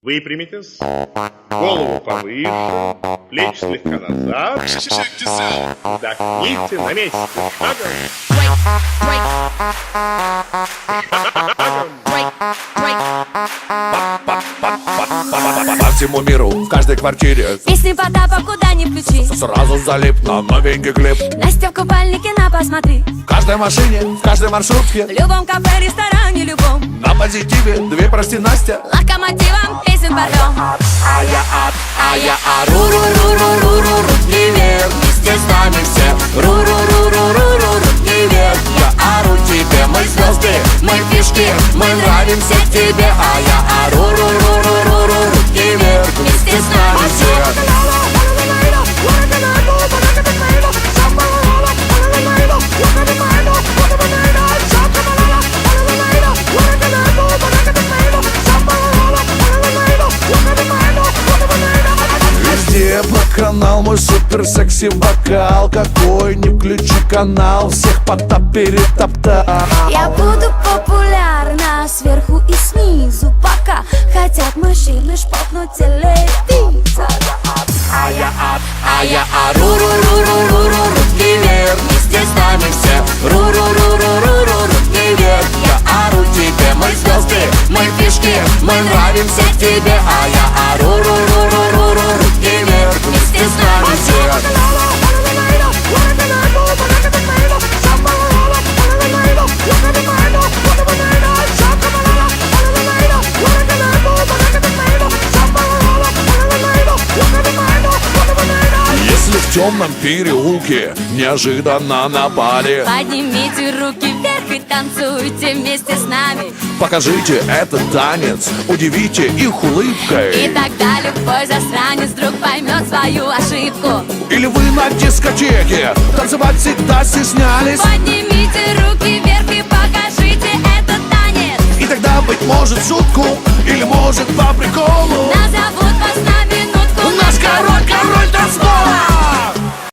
Выпрямитесь, голову повыше, плечи слегка назад. Вдохните на месте. По всему миру, в каждой квартире песни Потапа куда ни включи, сразу залип на новенький клип. Настя в купальнике, на посмотри. В каждой машине, в каждой маршрутке, В любом кафе, ресторане, любом на позитиве, две прости Настя. локомотивом песен порвем. А я ру-ру-ру-ру-ру-ру, руки вверх, вместе с нами все. Ру-ру-ру-ру-ру-ру, руки вверх. Я ору тебе, мы звезды, мы фишки, мы нравимся тебе. А я ру-ру-ру-ру-ру-ру, руки вверх, вместе с нами все. Везде канал, мой супер секси вокал. Какой не включи канал, всех Потап перетоптал. Я буду популярна сверху и снизу, пока хотят мужчины шпакнуть телевизор. А я ру-ру-ру-ру-ру-ру, руки вверх, вместе с нами все. Ру-ру-ру-ру-ру-ру, руки вверх. Я ору тебе, мы звезды, мы фишки, мы нравимся тебе. А я ру-ру-ру-ру-ру-ру, руки вверх, вместе с нами все. Если в темном переулке неожиданно напали, Поднимите руки вверх и танцуйте вместе с нами. покажите этот танец, удивите их улыбкой. И тогда любой засранец вдруг поймет свою ошибку. Или вы на дискотеке танцевать всегда стеснялись, Поднимите руки вверх и покажите этот танец. и тогда, быть может, в шутку, или может по приколу,